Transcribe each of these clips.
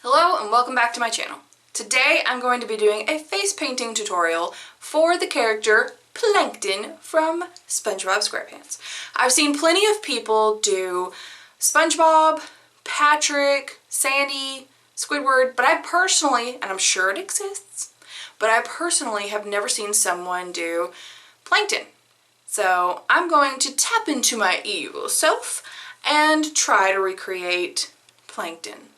Hello and welcome back to my channel. Today I'm going to be doing a face painting tutorial for the character Plankton from SpongeBob SquarePants. I've seen plenty of people do SpongeBob, Patrick, Sandy, Squidward, but I personally, and I'm sure it exists, but I personally have never seen someone do Plankton. So I'm going to tap into my evil self and try to recreate Plankton.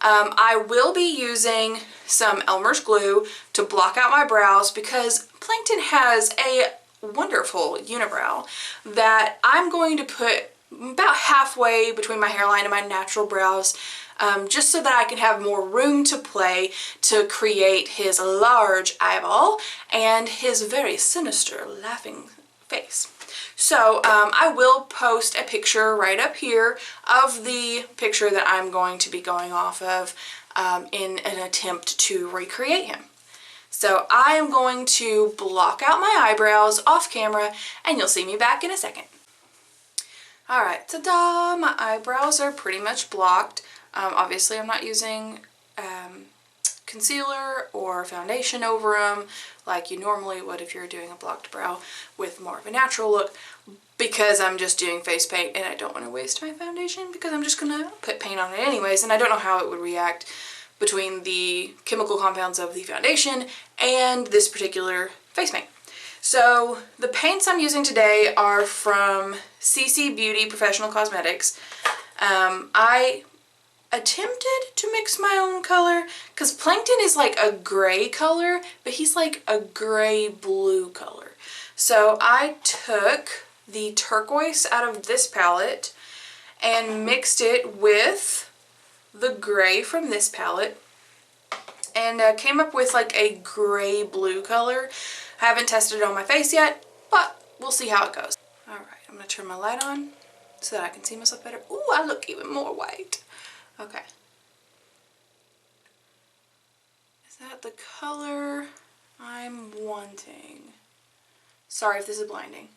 I will be using some Elmer's glue to block out my brows because Plankton has a wonderful unibrow that I'm going to put about halfway between my hairline and my natural brows, just so that I can have more room to play to create his large eyeball and his very sinister laughing face. So I will post a picture right up here of the picture that I'm going to be going off of in an attempt to recreate him. So I am going to block out my eyebrows off camera and you'll see me back in a second. Alright, ta-da! My eyebrows are pretty much blocked. Obviously I'm not using concealer or foundation over them like you normally would if you're doing a blocked brow with more of a natural look, because I'm just doing face paint and I don't want to waste my foundation because I'm just gonna put paint on it anyways, and I don't know how it would react between the chemical compounds of the foundation and this particular face paint. So the paints I'm using today are from CC Beauty Professional Cosmetics. I attempted to mix my own color because Plankton is like a gray color, but he's like a gray blue color. So I took the turquoise out of this palette and mixed it with the gray from this palette and came up with like a gray blue color. I haven't tested it on my face yet, but we'll see how it goes. Alright, I'm going to turn my light on so that I can see myself better. Ooh, I look even more white. Okay. Is that the color I'm wanting? Sorry if this is blinding.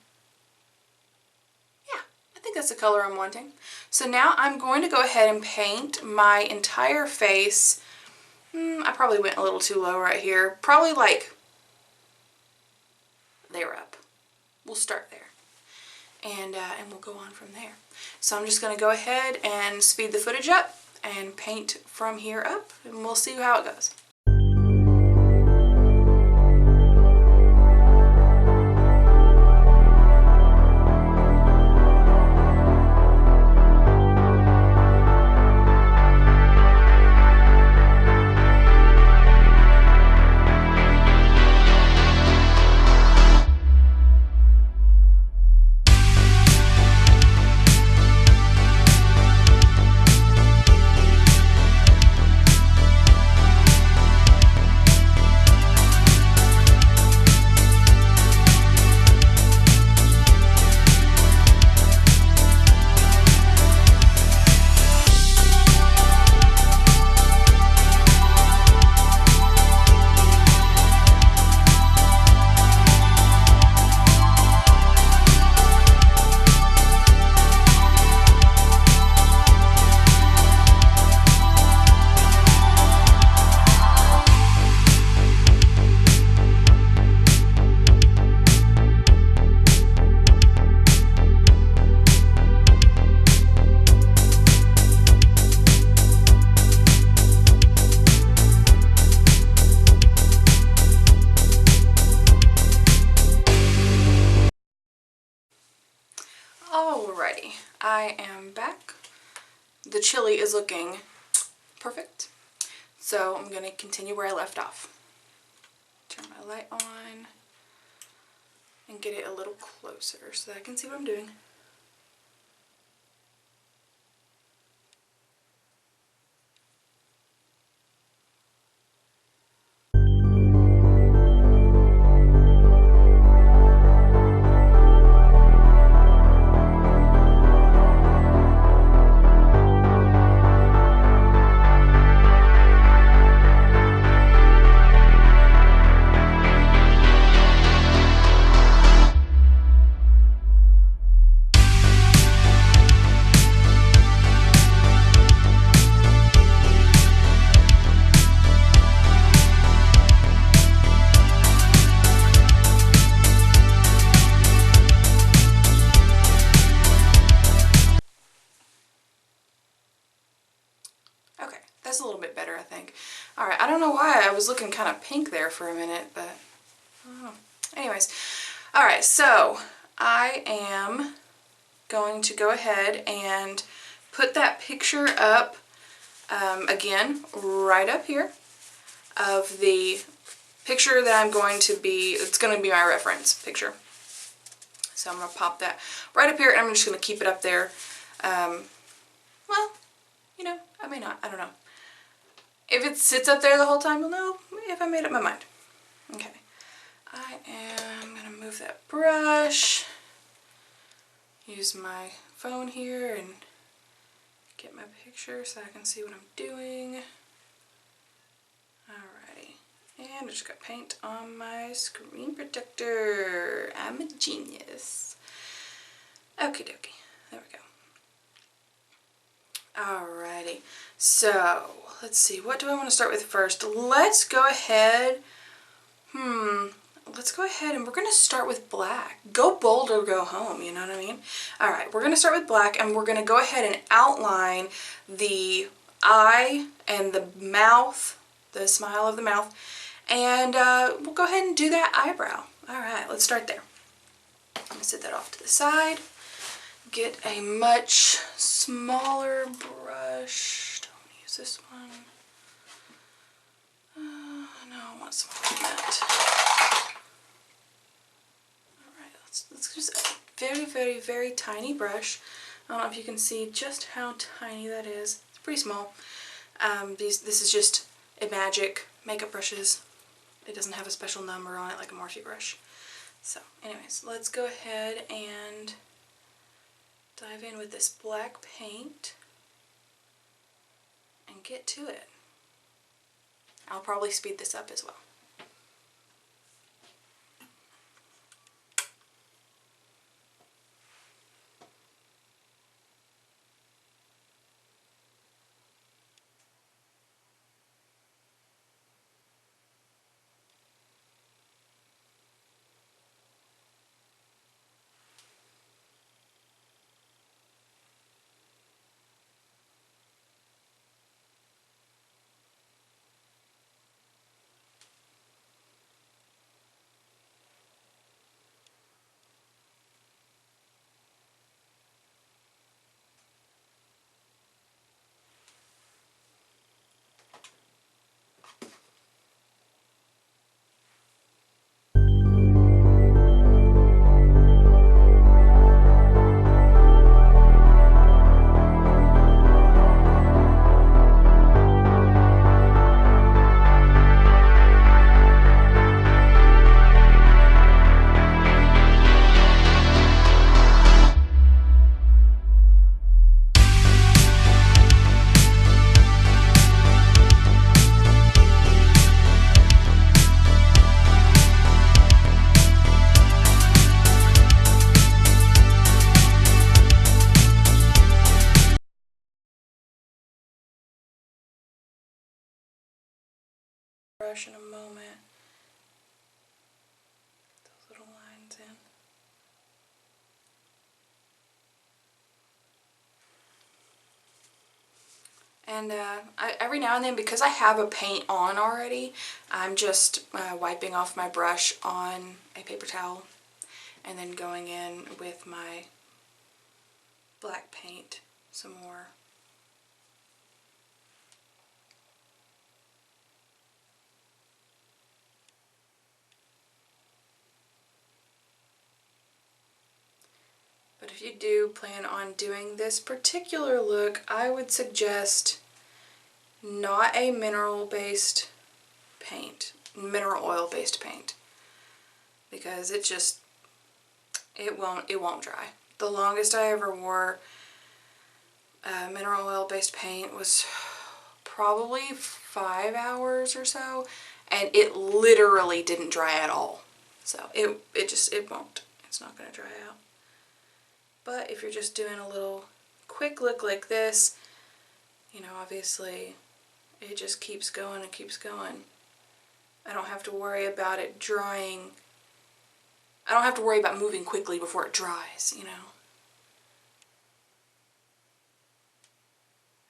Yeah, I think that's the color I'm wanting. So now I'm going to go ahead and paint my entire face. I probably went a little too low right here. Probably like there up. We'll start there. And we'll go on from there. So I'm just going to go ahead and speed the footage up and paint from here up, and we'll see how it goes. Alrighty, I am back. The chili is looking perfect, so I'm going to continue where I left off. Turn my light on and get it a little closer so that I can see what I'm doing. That's a little bit better, I think. Alright, I don't know why I was looking kind of pink there for a minute, but I don't know. Anyways, alright, so I am going to go ahead and put that picture up again, right up here, of the picture that I'm going to be, it's going to be my reference picture. So I'm going to pop that right up here, and I'm just going to keep it up there. Well, you know, I may not, I don't know. If it sits up there the whole time, you'll know if I made up my mind. Okay. I am going to move that brush, use my phone here, and get my picture so I can see what I'm doing. Alrighty. And I just got paint on my screen protector. I'm a genius. Okie dokie. There we go. Alrighty, so let's see, what do I want to start with first? Let's go ahead, let's go ahead and we're going to start with black. Go bold or go home, you know what I mean? Alright, we're going to start with black, and we're going to go ahead and outline the eye and the mouth, the smile of the mouth, and we'll go ahead and do that eyebrow. Alright, let's start there. I'm going to set that off to the side. Get a much smaller brush. Don't use this one. No, I want smaller than that. Alright, let's use a very, very, very tiny brush. I don't know if you can see just how tiny that is. It's pretty small. This is just a Magic makeup brushes. It doesn't have a special number on it like a Morphe brush. So, anyways, let's go ahead and dive in with this black paint and get to it. I'll probably speed this up as well. Brush in a moment. Those little lines in. And every now and then, because I have a paint on already, I'm just wiping off my brush on a paper towel and then going in with my black paint some more. But if you do plan on doing this particular look, I would suggest not a mineral-based paint, mineral oil-based paint, because it won't dry. The longest I ever wore mineral oil-based paint was probably 5 hours or so, and it literally didn't dry at all. So it won't. It's not going to dry out. But if you're just doing a little quick look like this, you know, obviously it just keeps going and keeps going. I don't have to worry about it drying. I don't have to worry about moving quickly before it dries, you know.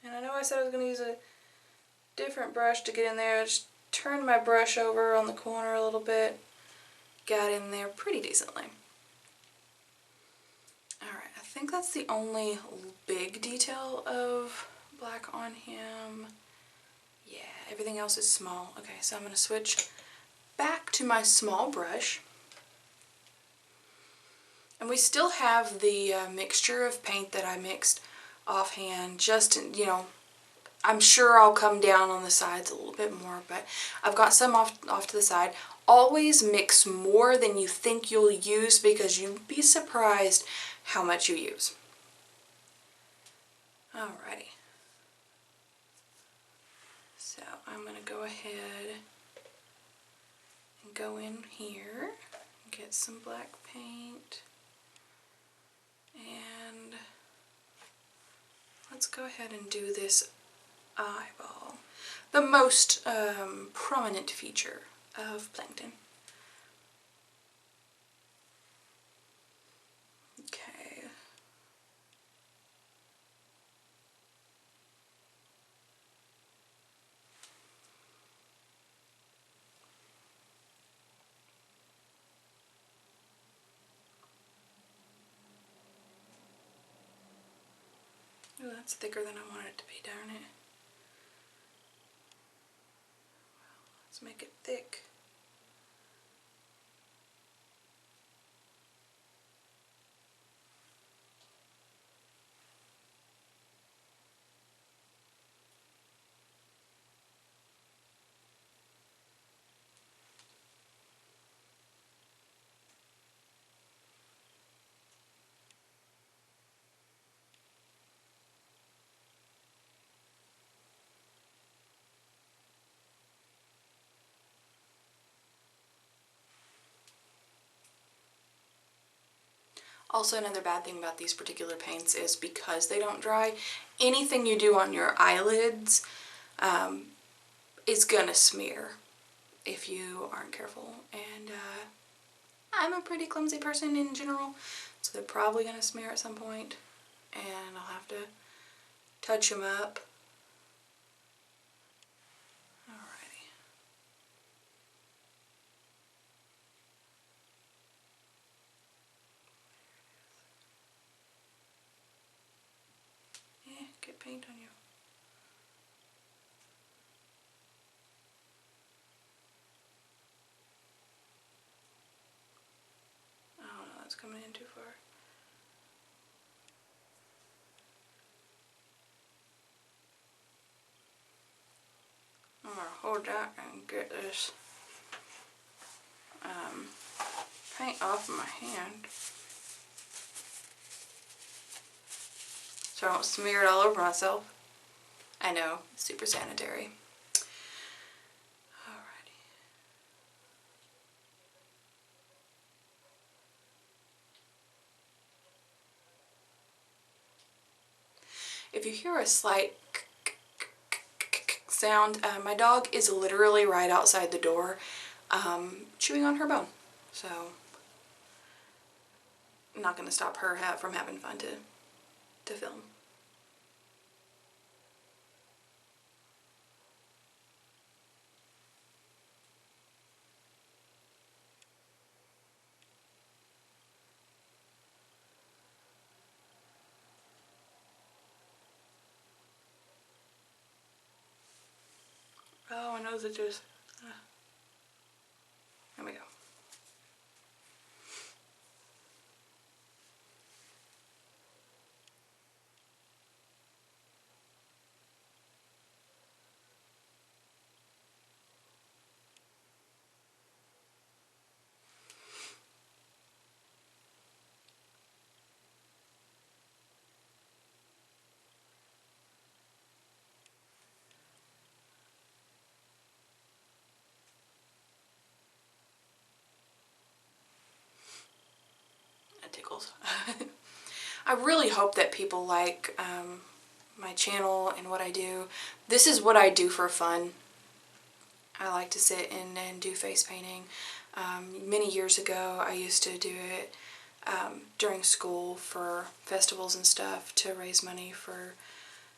And I know I said I was going to use a different brush to get in there. Just turned my brush over on the corner a little bit. Got in there pretty decently. Alright, I think that's the only big detail of black on him. Yeah, everything else is small. Okay, so I'm going to switch back to my small brush. And we still have the mixture of paint that I mixed offhand, just, you know, I'm sure I'll come down on the sides a little bit more, but I've got some off to the side. Always mix more than you think you'll use because you'd be surprised how much you use. Alrighty. So I'm going to go ahead and go in here and get some black paint. And let's go ahead and do this eyeball, the most prominent feature of Plankton. Okay. Oh, that's thicker than I want it to be, darn it. Let's make it thick. Also, another bad thing about these particular paints is because they don't dry, anything you do on your eyelids is gonna smear if you aren't careful. And I'm a pretty clumsy person in general, so they're probably gonna smear at some point, and I'll have to touch them up. Alrighty. Yeah, get paint on you. Oh no, that's coming in too far. I'm gonna hold that and get this paint off of my hand so I don't smear it all over myself. I know, super sanitary. Alrighty. If you hear a slight sound, my dog is literally right outside the door chewing on her bone. So I'm not going to stop her from having fun to film. Oh, my nose is just... There we go. That tickles. I really hope that people like my channel and what I do. This is what I do for fun. I like to sit and do face painting. Many years ago I used to do it during school for festivals and stuff to raise money for,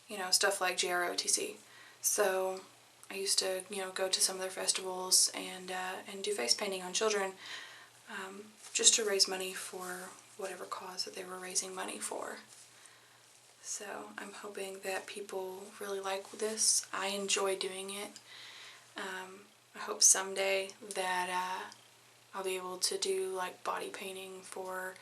you know, stuff like GROTC. So I used to, you know, go to some of their festivals and do face painting on children, just to raise money for whatever cause that they were raising money for. So I'm hoping that people really like this. I enjoy doing it. I hope someday that I'll be able to do like body painting for,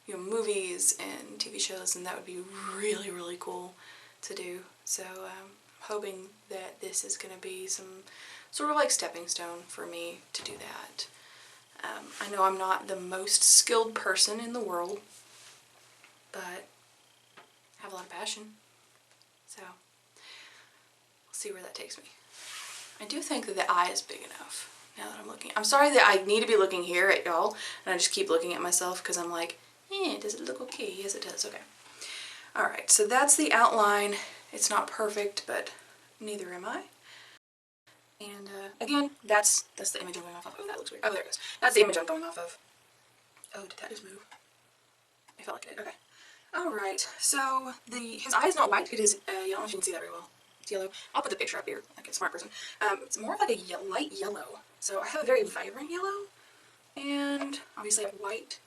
you know, movies and TV shows, and that would be really, really cool to do. So I'm hoping that this is going to be some sort of like stepping stone for me to do that. I know I'm not the most skilled person in the world, but I have a lot of passion. So we'll see where that takes me. I do think that the eye is big enough now that I'm looking. I'm sorry that I need to be looking here at y'all, and I just keep looking at myself because I'm like, does it look okay? Yes, it does. Okay. Alright, so that's the outline. It's not perfect, but neither am I. And again, that's the image I'm going off of. Oh, that looks weird. Oh, there it goes. That's the image I'm going off of. Oh, did that just move? I felt like it did. Okay. Alright, so his eye is not white. It is yellow. I don't know if you can see that very well. It's yellow. I'll put the picture up here, like a smart person. It's more of like a light yellow. So I have a very vibrant yellow, and obviously I have white.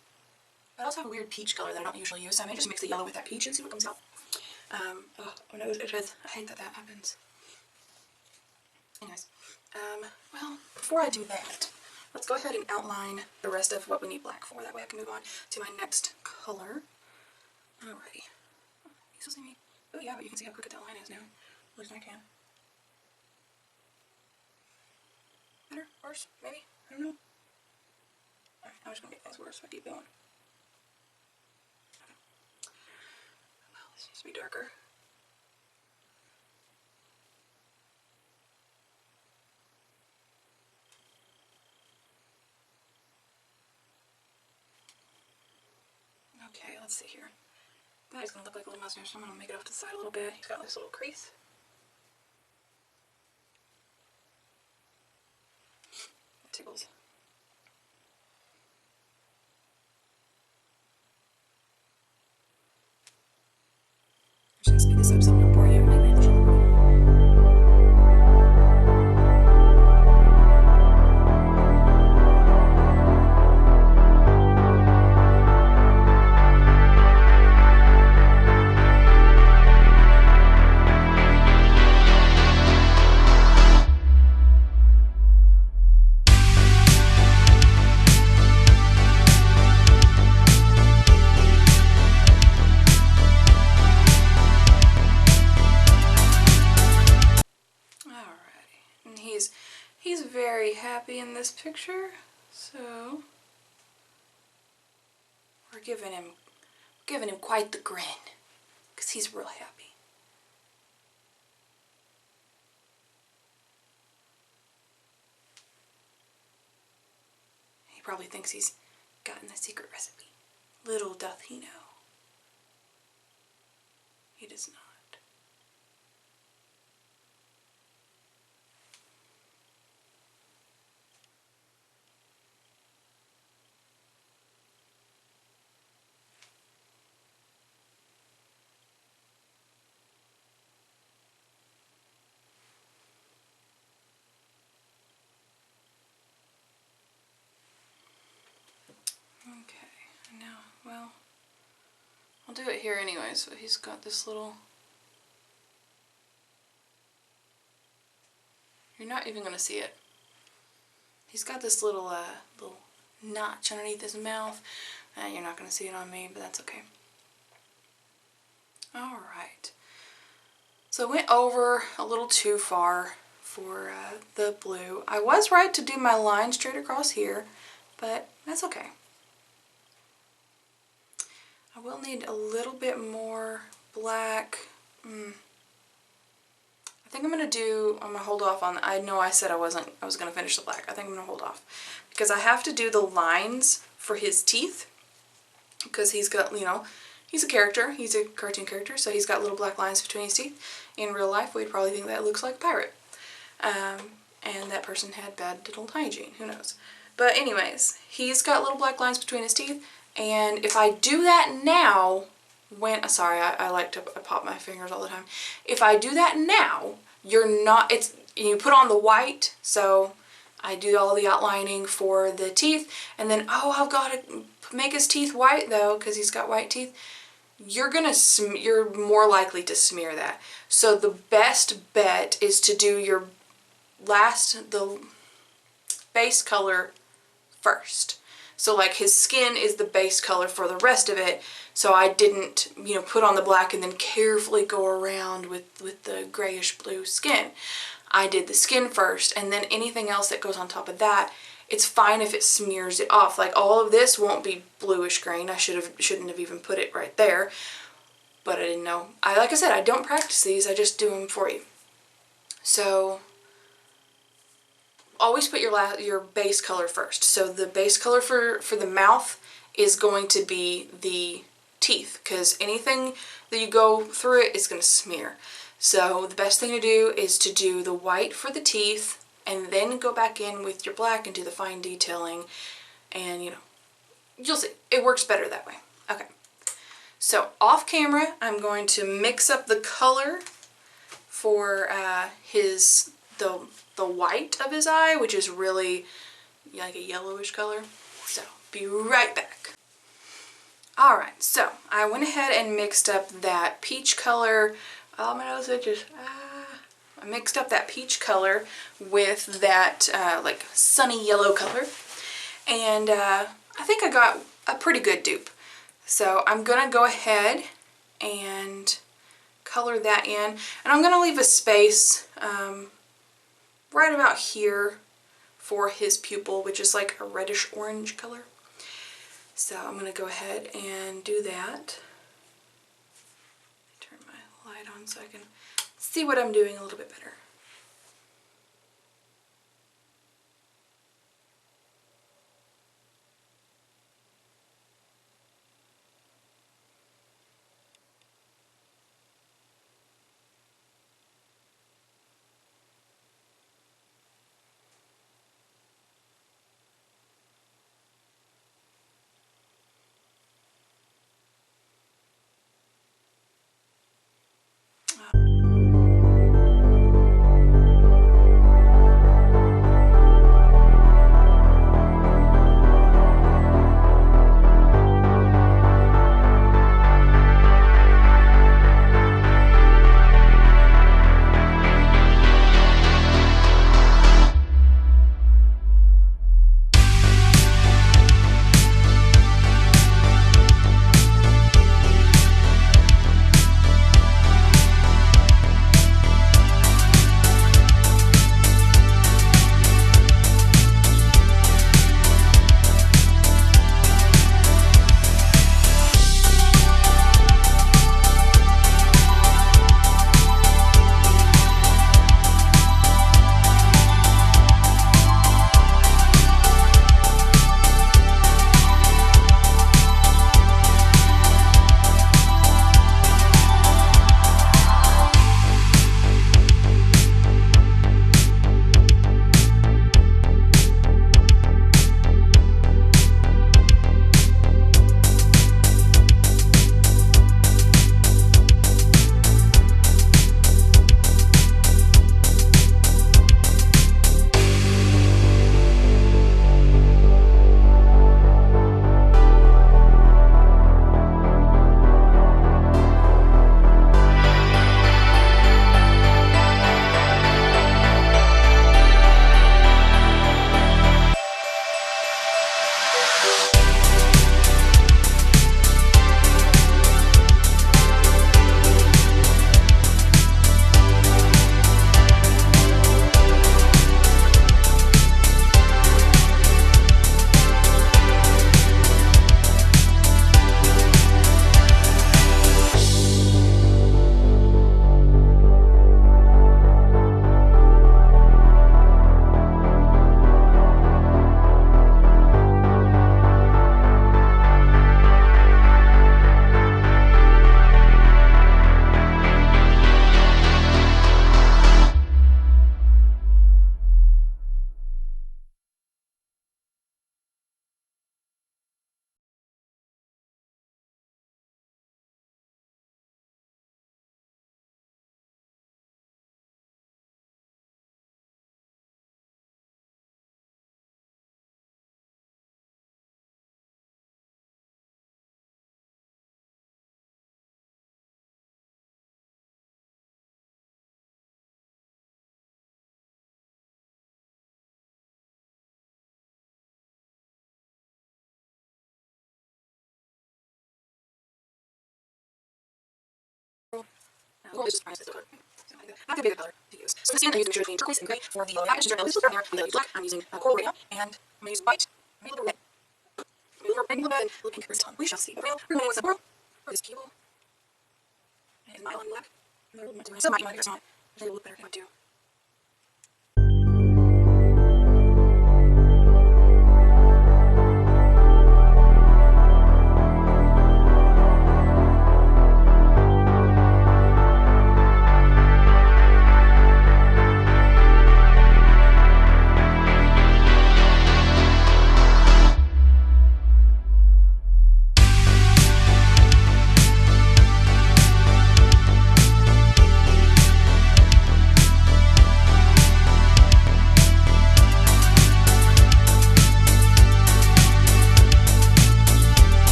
I also have a weird peach color that I don't usually use, so I may just mix the yellow with that peach and see what comes out. Oh no, it is. I hate that that happens. Anyways, well, before I do that, let's go ahead and outline the rest of what we need black for. That way I can move on to my next color. Alrighty. You still see me? Oh yeah, but you can see how crooked that line is now. At least I can. Better? Worse? Maybe? I don't know. Alright, I'm just gonna make things worse if I keep going. Okay. Well, this needs to be darker. Okay, let's see here. That is going to look like a little mustache, so I'm going to make it off to the side a little bit. He's got this little crease. It tickles. I'm just going to speed this up so I don't bore you. He's very happy in this picture, so we're giving him quite the grin, because he's real happy. He probably thinks he's gotten the secret recipe. Little doth he know. He does not. Okay, now, well, I'll do it here anyway, so he's got this little... You're not even going to see it. He's got this little notch underneath his mouth. You're not going to see it on me, but that's okay. Alright. So I went over a little too far for the blue. I was right to do my line straight across here, but that's okay. I will need a little bit more black. I think I'm gonna hold off on, I know I said I was gonna finish the black. I think I'm gonna hold off because I have to do the lines for his teeth, because he's got, you know, he's a character, he's a cartoon character, so he's got little black lines between his teeth. In real life, we'd probably think that looks like a pirate. And that person had bad dental hygiene, who knows. But anyways, he's got little black lines between his teeth, and if I do that now, sorry, I like to pop my fingers all the time. If I do that now, you put on the white, so I do all the outlining for the teeth, and then, oh, I've got to make his teeth white though, because he's got white teeth. You're more likely to smear that. So the best bet is to do the base color first. So like his skin is the base color for the rest of it, so I didn't, you know, put on the black and then carefully go around with the grayish blue skin. I did the skin first, and then anything else that goes on top of that, it's fine if it smears it off. Like all of this won't be bluish green. I shouldn't have even put it right there, but I didn't know. Like I said, I don't practice these, I just do them for you. So always put your base color first. So the base color for the mouth is going to be the teeth, because anything that you go through it is going to smear. So the best thing to do is to do the white for the teeth, and then go back in with your black and do the fine detailing, and you know, you'll see, it works better that way. Okay, so off camera I'm going to mix up the color for the white of his eye, which is really like a yellowish color. So be right back. Alright, so I went ahead and mixed up that peach color. Oh, my nose itches. I mixed up that peach color with that like sunny yellow color, and I think I got a pretty good dupe. So I'm gonna go ahead and color that in, and I'm gonna leave a space right about here for his pupil, which is like a reddish orange color. So I'm gonna go ahead and do that. Turn my light on so I can see what I'm doing a little bit better. Cool, it's just the color. Not the bigger color to use. So this is going to use between turquoise and gray for the package. This is down here. I'm going to use black. I'm using coral right now, and I'm going to use white. Maybe a little red. Maybe a little pink, a little pink this time. We shall see. But now we're going with some coral for this cable. And nylon black. So might it's not. It will look better if I do.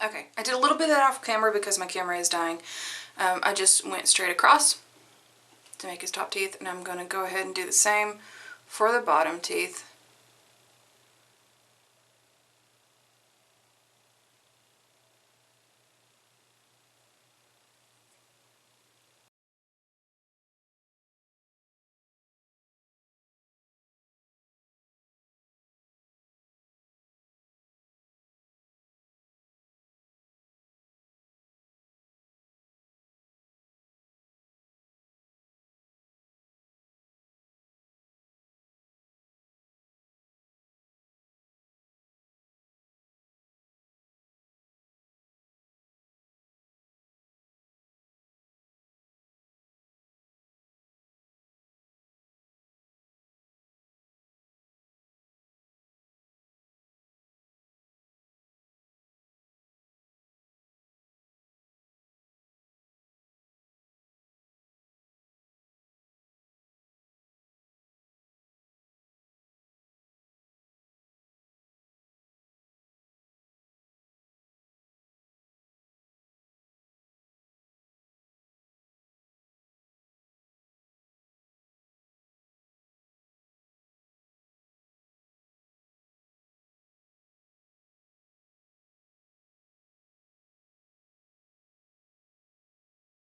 Okay, I did a little bit of that off camera because my camera is dying. I just went straight across to make his top teeth, and I'm going to go ahead and do the same for the bottom teeth.